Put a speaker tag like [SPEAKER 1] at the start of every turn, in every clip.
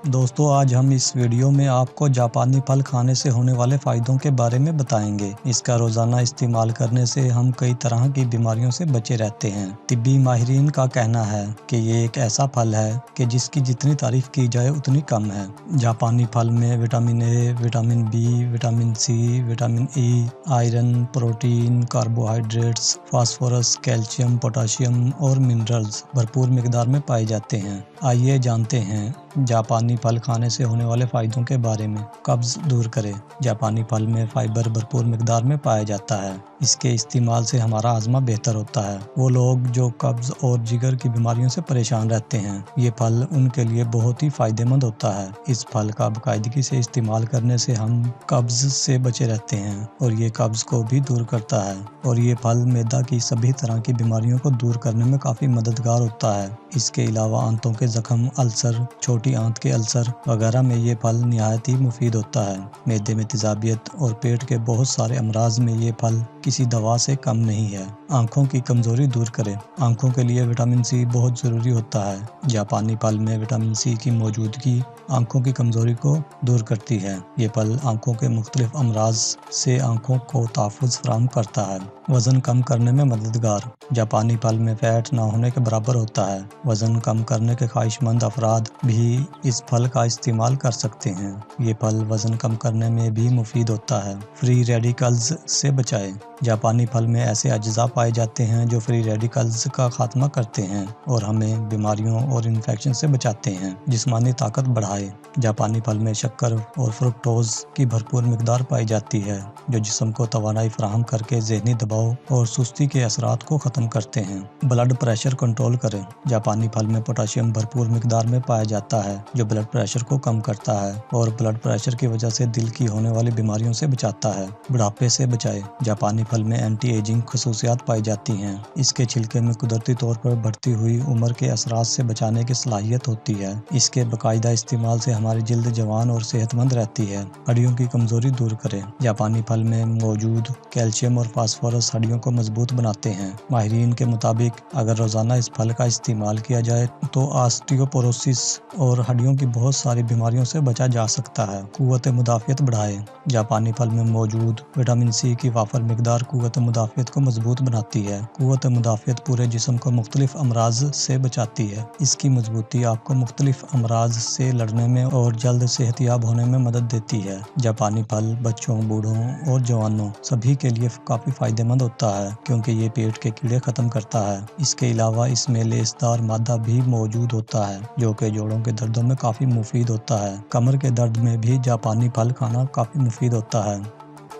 [SPEAKER 1] दोस्तों, आज हम इस वीडियो में आपको जापानी फल खाने से होने वाले फ़ायदों के बारे में बताएंगे। इसका रोज़ाना इस्तेमाल करने से हम कई तरह की बीमारियों से बचे रहते हैं। तिब्बी माहिरीन का कहना है कि ये एक ऐसा फल है कि जिसकी जितनी तारीफ की जाए उतनी कम है। जापानी फल में vitamin A, vitamin B, vitamin C, vitamin E, iron, protein, carbohydrates, phosphorus, calcium, potassium और मिनरल्स भरपूर मिकदार में पाए जाते हैं। आइए जानते हैं जापानी फल खाने से होने वाले फ़ायदों के बारे में। कब्ज़ दूर करे। जापानी फल में फाइबर भरपूर मिकदार में पाया जाता है। इसके इस्तेमाल से हमारा हाजमा बेहतर होता है। वो लोग जो कब्ज़ और जिगर की बीमारियों से परेशान रहते हैं, ये फल उनके लिए बहुत ही फ़ायदेमंद होता है। इस फल का बाकायदगी से इस्तेमाल करने से हम कब्ज़ से बचे रहते हैं और ये कब्ज़ को भी दूर करता है। और ये फल मैदा की सभी तरह की बीमारियों को दूर करने में काफ़ी मददगार होता है। इसके अलावा आंतों के जख्म, अल्सर, छोटी आंत के अल्सर वगैरह में ये फल निहायत ही मुफीद होता है। मैदे में तेज़ाबियत और पेट के बहुत सारे अमराज में ये फल किसी दवा से कम नहीं है। आंखों की कमज़ोरी दूर करे। आंखों के लिए विटामिन सी बहुत ज़रूरी होता है। जापानी फल में विटामिन सी की मौजूदगी आंखों की कमज़ोरी को दूर करती है। ये फल आंखों के मुख्तलिफ अमराज से आंखों को तहफ़्फ़ुज़ फराहम करता है। वज़न कम करने में मददगार। जापानी फल में फैट ना होने के बराबर होता है। वज़न कम करने के ख्वाहिशमंद अफराद भी इस फल का इस्तेमाल कर सकते हैं। ये फल वज़न कम करने में भी मुफीद होता है। फ्री रेडिकल्स से बचाए। जापानी फल में ऐसे अज्जा पाए जाते हैं जो फ्री रेडिकल्स का खात्मा करते हैं और हमें बीमारियों और इन्फेक्शन से बचाते हैं। जिस्मानी ताकत बढ़ाए। जापानी फल में शक्कर और फ्रुक्टोज की भरपूर मिकदार पाई जाती है जो जिस्म को तवानाई फराहम करके ज़हनी दबाव और सुस्ती के असरात को ख़त्म करते हैं। ब्लड प्रेशर कंट्रोल करें। जापानी फल में पोटाशियम भरपूर मिकदार में पाया जाता है जो ब्लड प्रेशर को कम करता है और ब्लड प्रेशर की वजह से दिल की होने वाली बीमारियों से बचाता है। बुढ़ापे से बचाए। जापानी फल में एंटी एजिंग खसूसियात पाई जाती हैं। इसके छिलके में कुदरती तौर पर बढ़ती हुई उम्र के असरात से बचाने की सलाहियत होती है। इसके बाकायदा इस्तेमाल से हमारी जिल्द जवान और सेहतमंद रहती है। हड्डियों की कमज़ोरी दूर करें। जापानी फल में मौजूद कैल्शियम और फास्फोरस हड्डियों को मजबूत बनाते हैं। माहिरीन के मुताबिक अगर रोज़ाना इस फल का इस्तेमाल किया जाए तो ऑस्टियोपोरोसिस और हड्डियों की बहुत सारी बीमारियों से बचा जा सकता है। कुव्वत मुदाफ़ियत बढ़ाए। जापानी फल में मौजूद विटामिन सी की वाफर मिकदार कुव्वत मुदाफ़ियत को मजबूत बनाती है। कुव्वत मुदाफ़ियत पूरे जिस्म को मुख्तलिफ अमराज से बचाती है। इसकी मजबूती आपको मुख्तलिफ अमराज से लड़ने में और जल्द सेहतयाब होने में मदद देती है। जापानी फल बच्चों, बूढ़ों और जवानों सभी के लिए काफ़ी फ़ायदेमंद होता है क्योंकि ये पेट के कीड़े ख़त्म करता है। इसके अलावा इसमें लेसदार मादा भी मौजूद होता है जो कि जोड़ों के दर्दों में काफ़ी मुफीद होता है। कमर के दर्द में भी जापानी फल खाना काफ़ी मुफीद होता है।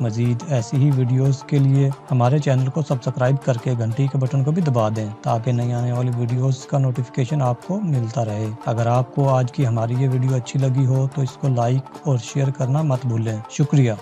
[SPEAKER 1] मज़ीद ऐसी ही वीडियोस के लिए हमारे चैनल को सब्सक्राइब करके घंटी के बटन को भी दबा दें ताकि नई आने वाली वीडियोस का नोटिफिकेशन आपको मिलता रहे। अगर आपको आज की हमारी ये वीडियो अच्छी लगी हो तो इसको लाइक और शेयर करना मत भूलें। शुक्रिया।